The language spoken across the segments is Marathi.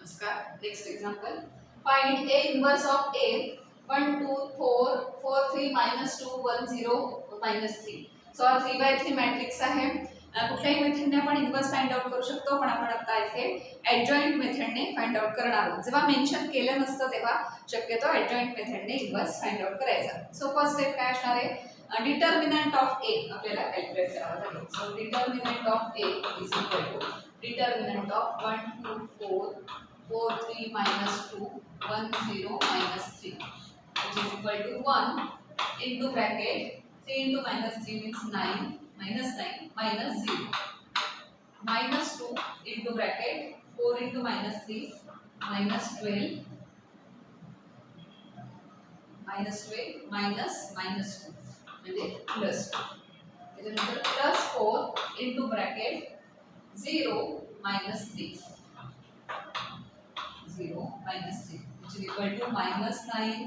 Namaskar. Next example. Find A inverse of A 1, 2, 4, 4, 3, minus 2, 1, 0, minus 3. So हा 3/3 मॅट्रिक्स आहे. कुठल्याही मेथडने आपण इन्व्हर्स फाइंड आउट करू शकतो, पण आपण आता इथे ॲडजॉइंट मेथडने फाइंड आउट करणार आहोत. जेव्हा मेन्शन केलं नसतं तेव्हा शक्यतो ॲडजॉइंट मेथडने इन्व्हर्स फाइंड आउट करायचा. सो फर्स्ट स्टेप काय असणार आहे? डिटर्मिनंट ऑफ ए आपल्याला कॅल्क्युलेट करावं लागेल. So determinant of A is equal to determinant of 1, 2, 4, 4, 3, minus 2, 1, 0, minus 3, which is equal to 1 into bracket 3 into minus 3 means 9, minus 9, minus 0, minus 2 into bracket 4 into minus 3, minus 12, minus 12, minus 2, म्हणजे plus 2. त्याच्यानंतर plus 4 into bracket 0 minus 3, 0 minus 3, which is equal to minus 9,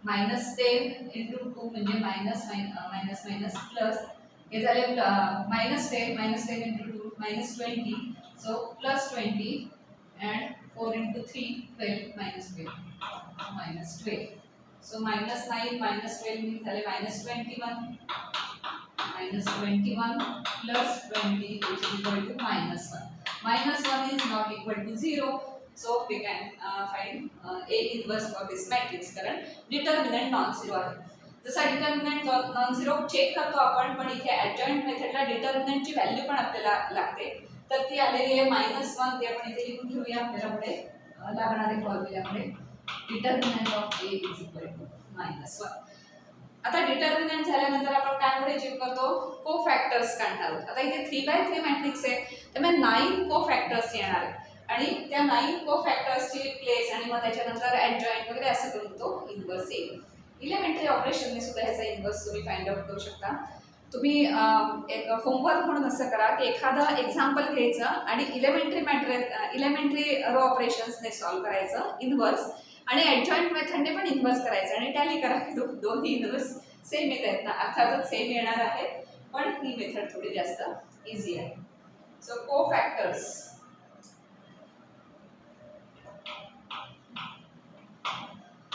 minus 10 into 2 म्हणजे minus plus हे झाले minus 10 into 2 minus 20, so plus 20 and 4 into 3 12 minus 12, so minus 9 minus 12 means झाले minus 21 plus 20, which is equal to minus 1. Minus 1 is not equal to 0. So we can find A inverse for this matrix कारण determinant non-zero आहे. जसा determinant non-zero चेक करतो आपण, पण इथे adjoint मेथडला determinant ची व्हॅल्यू पण आपल्याला लागते. तर ती आलेली आहे -1. ते आपण इथे लिहून घेऊया आपल्याला पुढे लागणारे फॉर्म्युल्यामध्ये. determinant of A is equal to -1. आता डिटर्मिनंट झाल्यानंतर आपण काय पुढे चेक करतो? कोफॅक्टर्स काढणार आहोत. आता इथे 3/3 मॅट्रिक्स आहे, त्यामुळे 9 कोफॅक्टर्स येणार आहेत आणि त्या 9 कोफॅक्टर्सची प्लेस आणि मग त्याच्यानंतर ॲडजॉइंट वगैरे असं करून तो इन्व्हर्स येईल. इलेमेंटरी ऑपरेशनने सुद्धा ह्याचा इन्व्हर्स तुम्ही फाइंड आउट करू शकता. तुम्ही एक होमवर्क म्हणून असं करा की एखादं एक्झाम्पल घ्यायचं आणि इलेमेंटरी रो ऑपरेशन्सने सॉल्व्ह करायचं इन्व्हर्स आणि ॲडजॉइंट मेथडने पण इन्व्हर्स करायचं आणि टॅली करा की दोन्ही इन्व्हर्स सेम येत आहेत ना. अर्थातच सेम येणार आहे, पण ही मेथड थोडी जास्त इझी आहे. सो कोफॅक्टर्स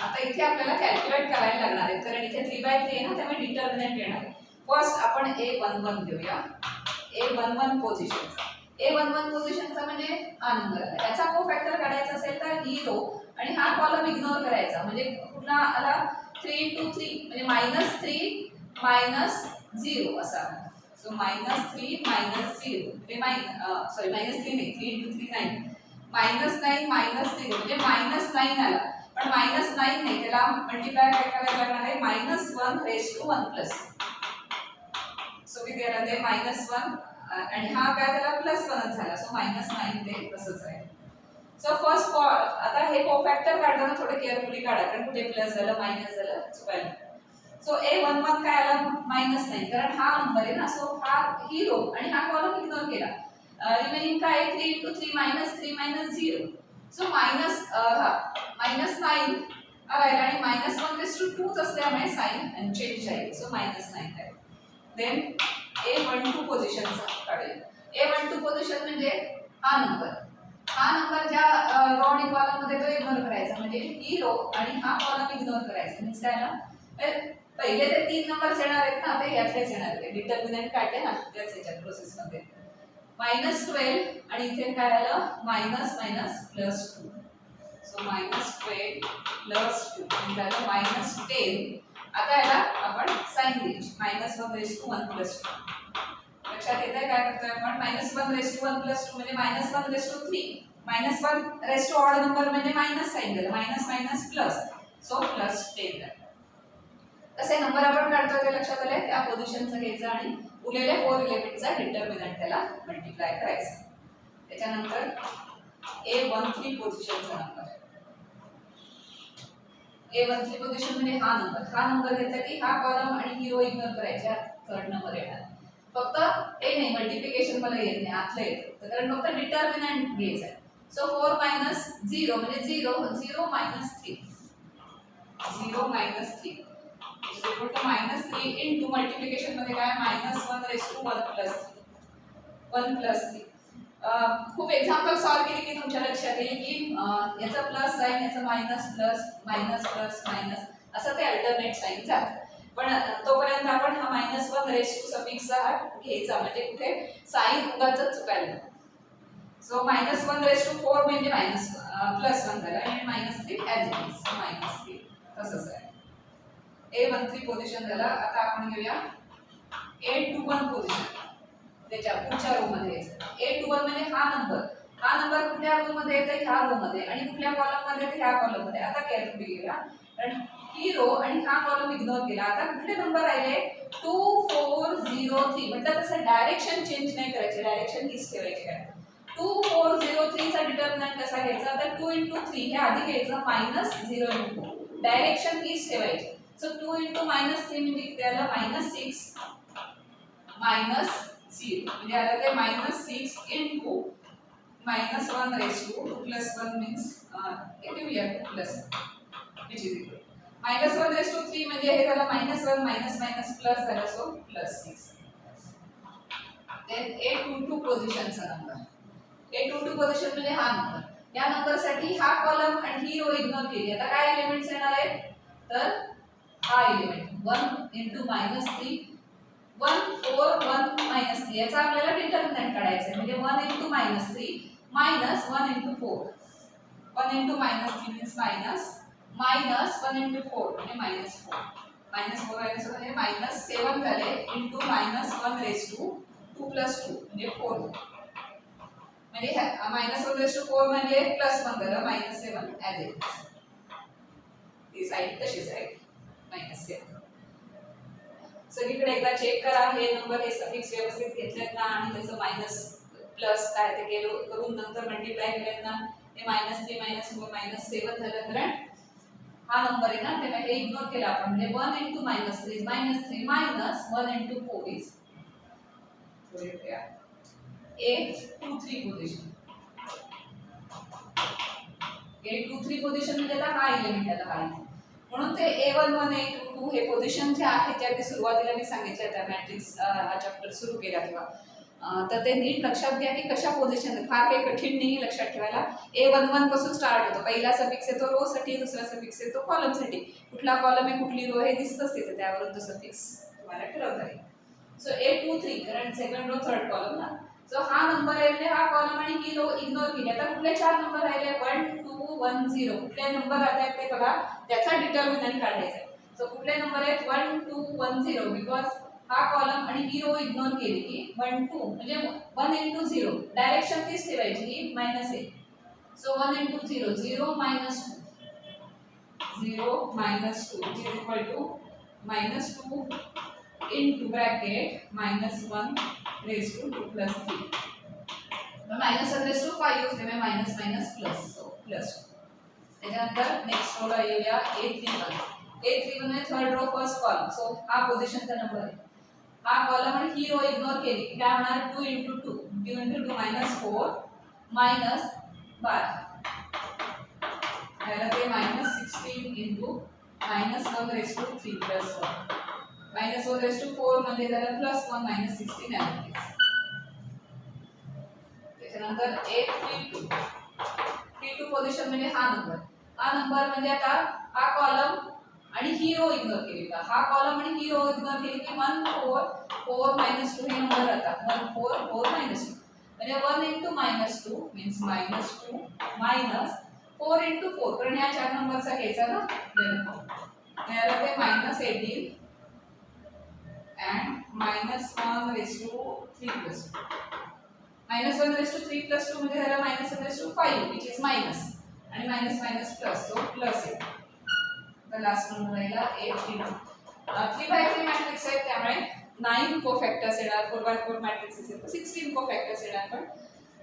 आता इथे आपल्याला कॅल्क्युलेट करायला लागणार आहे कारण इथे 3/3 आहे ना, त्यामुळे डिटर्मिनंट येणार आहे. फर्स्ट आपण A11 घेऊया. A11 पोझिशनचा म्हणजे हा नंबर आहे. याचा कोफॅक्टर काढायचा असेल तर ही रो आणि हा कॉलम इग्नोर करायचा. म्हणजे कुठला आला 3 into 3 म्हणजे -3 -0 असा. सो -3 -0 म्हणजे सॉरी -3 नाही, 3 into 3 9, -9 -0 म्हणजे -9 आला. पण -9 नाही, त्याला मल्टिप्लाय काय करायला लागणार आहे? -1 raised to 1 plus. सो किती येणार ते -1 आणि हा काय त्याला +1 झाला. सो -9 ते तसंच आहे. सो फर्स्ट आता हे कोफॅक्टर काढताना थोडे केअरफुली काढा कारण कुठे प्लस झालं मायनस झालं चुकायला. सो A11 काय आला? -9 कारण हा नंबर आहे ना. सो हा ही रो आणि हा कॉलम इग्नोर केला. रिमेनिंग काय 3 into 3 -3 -0. सो -9 राहिला आणि -1 raised to 2 असल्यामुळे साइन चेंज आहे. सो -9 आहे. देन A12 पोझिशनचा काढूया. A12 पोझिशन म्हणजे हा नंबर ज्या रो आणि कॉलम मध्ये तो इग्नोर करायचा. म्हणजे ही रो आणि हा कॉलम इग्नोर करायचा. मीन्स काय ना, पहिले ते 3 नंबर्स येणार आहेत ना, ते यातलेच येणार आहेत. डिटर्मिनंट काढले ना त्याच ह्याच्या प्रोसेसमध्ये. -12 आणि इथे काय आलं? -2. सो -12 +2 म्हणजे झालं -10. आता याला आपण साइन द्यायची. -1 raised to 1 plus 2. लक्षात येतंय काय करतोय आपण? -1 raised to 1 plus 2 म्हणजे -1 raised to 3. -1 raised to odd number म्हणजे मायनस साइन झालं. Minus plus. सो +10 झालं. कसे नंबर आपण काढतोय ते लक्षात आलंय? त्या पोझिशनचं घ्यायचं आणि उरलेल्या 4 एलिमेंटचा डिटर्मिनंट त्याला मल्टिप्लाय करायचा. त्याच्यानंतर A13 पोझिशनचा नंबर. A13 पोझिशन म्हणजे हा नंबर घेतला की हा कॉलम आणि ही रो इग्नोर करायच्या. थर्ड नंबर येणार. फक्त ए नाही, मल्टिप्लिकेशन मला येत नाही, आतलं येतं कारण फक्त डिटर्मिनंट घ्यायचं आहे. सो 4 - 0 म्हणजे 0 -3. 0 -3 -3 इंटू मल्टिप्लिकेशन मध्ये काय -1 raised to 1 plus 3. खूप एक्झाम्पल सॉल्व केली की तुमच्या लक्षात येईल की याचा प्लस साइन याचा minus plus minus plus minus असं ते अल्टरनेट साइन जात. पण तोपर्यंत आपण हा -1 रेस टू सफिक्सचा हा घ्यायचा म्हणजे कुठे साइन उगाच चुकायला नको. सो -1 रेस टू 4 म्हणजे +1 झाला आणि -3 ॲज इट इज -3 तसंच आहे. A13 पोझिशन झाला. आता आपण घेऊया A21 पोझिशन. त्याच्या पुढच्या रो मध्ये A21 म्हणजे हा नंबर कुठल्या रो मध्ये येतो ह्या रो मध्ये आणि कुठल्या कॉलम मध्ये येतो ह्या कॉलम मध्ये. आता केअरफुली घेऊया कारण ही रो आणि हा कॉलम इग्नोर केला. आता कुठले नंबर राहिले 2 4 0 3 मतलब तसं डायरेक्शन चेंज नाही करायचे, डायरेक्शन हीच ठेवायची आहे. 2 4 0 3 चा डिटर्मिनंट कसा घ्यायचा तर 2 * 3 हे आधी घ्यायचं -0 * 2 डायरेक्शन हीच ठेवायची. सो 2 * -3 म्हणजे त्याला -6 -0 म्हणजे आता ते -6 * -1 raised to 2 + 1 means it will be 2 + 1 which is equal -1 raised to 3 म्हणजे हे झालं -1 मायनस प्लस झालं सो +6. then A22 पोझिशनचा नंबर A22 पोझिशन म्हणजे हा नंबर या नंबर साठी हा कॉलम आणि ही रो इग्नोर केली. आता काय एलिमेंट्स येणार आहेत तर हा एलिमेंट 1 * -3 1 4 1 -3 याचा आपल्याला डिटर्मिनंट काढायचा आहे म्हणजे 1 * -3 -1 * 4 1 * -3 means -1 * 4 म्हणजे -4 म्हणजे -7 झाले इंटू -1 रेस टू 2 + 2 म्हणजे 4 म्हणजे -1 रेस टू 4 म्हणजे +1 झालं -7 ॲज इट ती साईड तशीच आहे -7. सगळीकडे एकदा चेक करा हे नंबर हे सफिक्स व्यवस्थित घेतलेत ना आणि त्याचं मायनस प्लस काय ते केलं करून नंतर मल्टिप्लाय केलेत ना ते -3 -4 -7 झालं. कारण हा नंबर आहे ना तेव्हा हे इग्नोर केला आपण म्हणजे 1 * -3 -3 -1 * 4 is A23 position. A23 position म्हणजे आता हा एलिमेंट आला हा म्हणून ते A11 A22 हे पोझिशन जे आहे ते अगदी सुरुवातीला मी सांगितलं त्या मॅट्रिक्स हा चॅप्टर सुरू केला तेव्हा तर ते नीट लक्षात घ्या की कशा पोझिशन फार काही कठीण नाही लक्षात ठेवायला. A11 पासून स्टार्ट होतो. पहिला सफिक्स येतो रो साठी दुसरा सफिक्स येतो कॉलम साठी. कुठला कॉलम आहे कुठली रो हे दिसतच तिथे त्यावरून तो सफिक्स तुम्हाला ठरवता येईल. सो A23 कारण सेकंड रो थर्ड कॉलम ना सो हा नंबर आहे म्हणजे हा कॉलम आणि ही रो इग्नोर केली. आता कुठले 4 नंबर राहिले 1 2 1 0 कुठले नंबर राहतात ते बघा त्याचा डिटर्मिनंट काढायचा आहे. सो कुठले नंबर आहेत 1 2 1 0 बिकॉज हा कॉलम आणि ही रो इग्नोर केली की 1 2 म्हणजे 1 * 0 डायरेक्शन तीच ठेवायची ही -1 so 1 * 0 0 - 2 0 - 2 which is equal to -2 into bracket -1 raised to 2 + 3 -1 raised to 5 होते मैं माइनस प्लस सो प्लस. त्याच्यानंतर नेक्स्ट रोला येऊया A31 म्हणजे third row first column. So हा पोझिशनचा नंबर आहे. हा कॉलम आणि ही रो इग्नोर केली की काय होणार 2 * 2 2 * 2 -4 -12 याला ते -16 into -1 raised to 3 + 1 -1 raised to 4 म्हणजे झालं +1 -16 आहे. त्याच्यानंतर A32 पोझिशन म्हणजे हा नंबर म्हणजे आता हा कॉलम आणि ही रो इग्नोर केली का हा कॉलम आणि ही रो इग्नोर केली की 1 4 4 -2 हे नंबर राहतात 1 4 4 -2 म्हणजे 1 * -2 means -2 4 * 4 कारण या 4 नंबरचा घ्यायचा ना त्याला ते -18 and -1 raised to 3 + 2 -1 raised to 3 + 2 म्हणजे झालं -1 raised to 5 which is minus आणि मायनस प्लस सो प्लस आहे. तर लास्ट नंबर राहिला A32 3/3 मॅट्रिक्स आहे त्यामुळे 9 कोफॅक्टर्स येणार 4/4 मॅट्रिक्स असेल तर 16 कोफॅक्टर्स येणार पण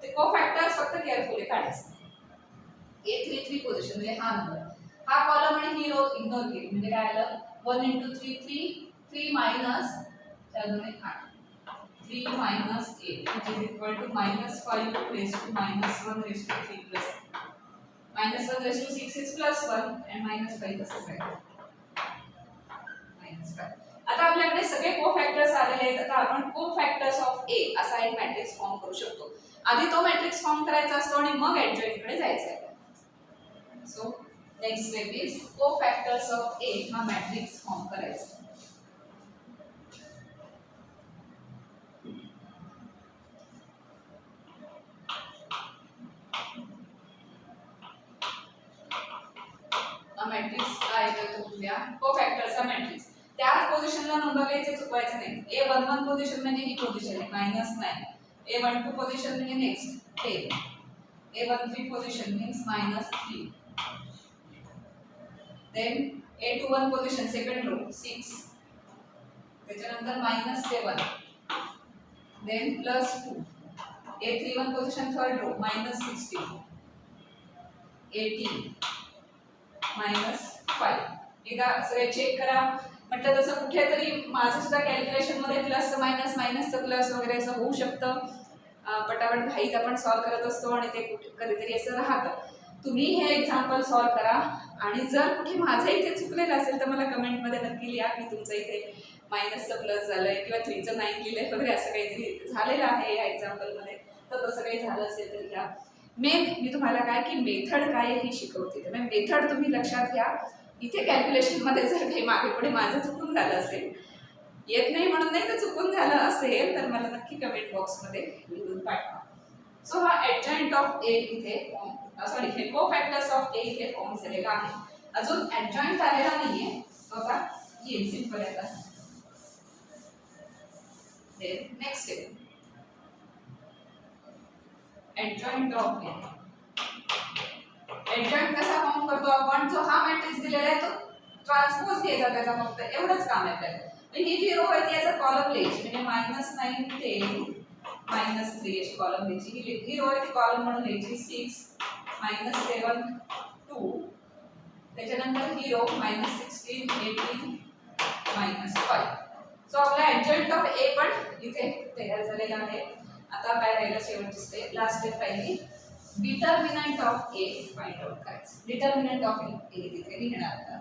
ते कोफॅक्टर्स फक्त केअरफुली काढायचे. A33 पोझिशन म्हणजे हा नंबर हा कॉलम आणि ही रो इग्नोर केली म्हणजे काय आलं 1 * 3 3 minus 4 2 8 3 - 8 which is equal to -5 raised to -1 raised to 3 + 1 raised to 6 is +1 and -5 तसंच आहे -5. आता आपल्याकडे सगळे कोफॅक्टर्स आलेले आहेत. आता आपण कोफॅक्टर्स ऑफ A असा एक मॅट्रिक्स फॉर्म करू शकतो. आधी तो मॅट्रिक्स फॉर्म करायचा असतो आणि मग ऍडजॉइंट कडे जायचं आहे. So next step is cofactors of A हा मॅट्रिक्स फॉर्म करायचा. मॅट्रिक्स काय येतो तुमच्या कोफॅक्टरचा मॅट्रिक्स. त्या पोझिशनला नंबर लिहायचे चुकवायचं नाही. A11 पोझिशन म्हणजे ही पोझिशन आहे -9, A12 पोझिशन म्हणजे next 10, A13 position means -3, then A21 position second row 6, त्याच्यानंतर -7, then +2, A31 position third row -16, 18, -5. एकदा सगळे चेक करा. म्हटलं तसं कुठेतरी माझं सुद्धा कॅल्क्युलेशन मध्ये प्लस मायनस मायनसचं प्लस वगैरे असं होऊ शकतं. पटापट घाईत आपण सॉल्व्ह करत असतो आणि ते कधीतरी असं राहतं. तुम्ही हे एक्झाम्पल सॉल्व्ह करा आणि जर कुठे माझं इथे चुकलेलं असेल तर मला कमेंटमध्ये नक्की लिहा की तुमचं इथे मायनसचं प्लस झालंय किंवा 3चं 9 लिहिलंय वगैरे असं काहीतरी झालेलं आहे या एक्झाम्पलमध्ये. तर तसं काही झालं असेल तर घ्या. मेन मी तुम्हाला काय की मेथड काय ही शिकवते. तर मेथड तुम्ही लक्षात घ्या. इथे कॅल्क्युलेशन मध्ये जर काही मागे पुढे माझं चुकून झालं असेल, येत नाही म्हणून नाही तर चुकून झालं असेल तर मला नक्की कमेंट बॉक्समध्ये लिहून पाठवा. सो हा ऍडजॉइंट ऑफ ए इथे सॉरी हे कोफॅक्टर्स ऑफ ए इथे फॉर्म झालेला आहे. अजून ऍडजॉइंट आलेला नाहीये. बघा येईल सिंपल आहे. आता next step adjoint of A. Adjoint कसा फॉर्म करतो आपण? जो हा मॅट्रिक्स दिलेला आहे तो ट्रान्सपोज घ्यायचा त्याचा, फक्त एवढंच काम आहे आपल्याला. ही जी रो आहे ती याचा कॉलम लिहायची म्हणजे -9, 10, -3 अशी कॉलम लिहायची. ही रो आहे ती कॉलम म्हणून लिहायची 6, -7, 2, त्याच्यानंतर ही रो -16, 18, -5. सो आपला ऍडजॉइंट ऑफ ए पण इथे तयार झालेला आहे. आता काय राहिलं शेवटची स्टेप, लास्ट स्टेप राहिली determinant of A find out करायचं. डिटर्मिनंट ऑफ ए तिथे लिहिणार आता.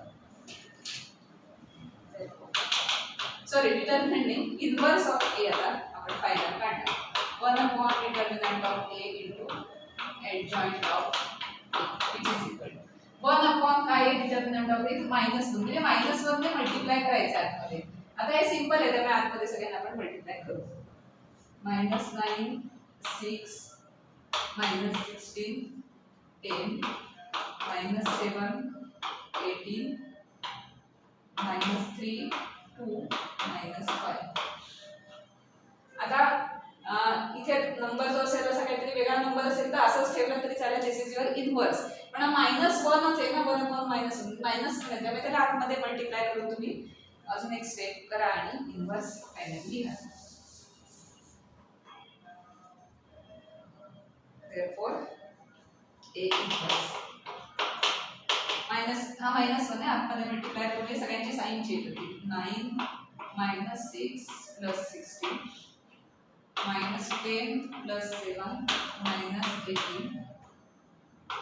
सॉरी डिटर्मिनंट नाही, इन्व्हर्स ऑफ ए आता आपण फाइंड आउट काढणार. 1 determinant of A into adjoint of A which is equal to 1 काय डिटर्मिनंट ऑफ ए -2 म्हणजे -1 ने मल्टिप्लाय करायचं आतमध्ये. आता हे सिंपल आहे त्यामुळे आतमध्ये सगळ्यांना आपण मल्टिप्लाय करू. -9, 6, -16, 10, -7, 18, -3, 2, -5. आता इथे नंबर जो असेल असा काहीतरी वेगळा नंबर असेल तर असंच ठेवलं तरी चालेल. दिस इज युअर इन्व्हर्स. पण -1च आहे ना, 1/-1 मायनस त्यामुळे त्याला आतमध्ये मल्टिप्लाय करून तुम्ही अजून एक स्टेप करा आणि इन्व्हर्स फायनली लिहा. Therefore, a inverse हा -1 आहे आतमध्ये मल्टिप्लाय करून सगळ्यांची साइन चेंज होती. 9 -6 + 16 -10 + 7 -18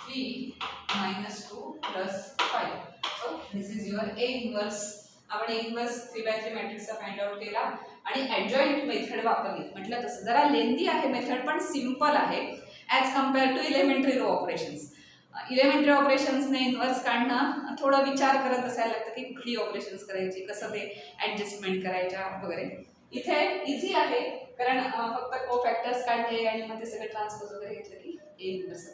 3 -2 + 5. So this is your a inverse. आपण a inverse 3/3 मॅट्रिक्सचा फाइंड आउट केला आणि ऍडजॉइंट मेथड वापरली. म्हटलं तसं जरा लेंदी आहे मेथड पण सिंपल आहे as compare to elementary row operations. Elementary ऑपरेशन्सने इन्व्हर्स काढणं थोडं विचार करत असायला लागतं की कुठली ऑपरेशन्स करायची, कसं ते ॲडजस्टमेंट करायच्या वगैरे. इथे इझी आहे कारण फक्त कोफॅक्टर्स काढले आणि मग ते सगळे ट्रान्सपोज वगैरे घेतलं की ए इन्व्हर्स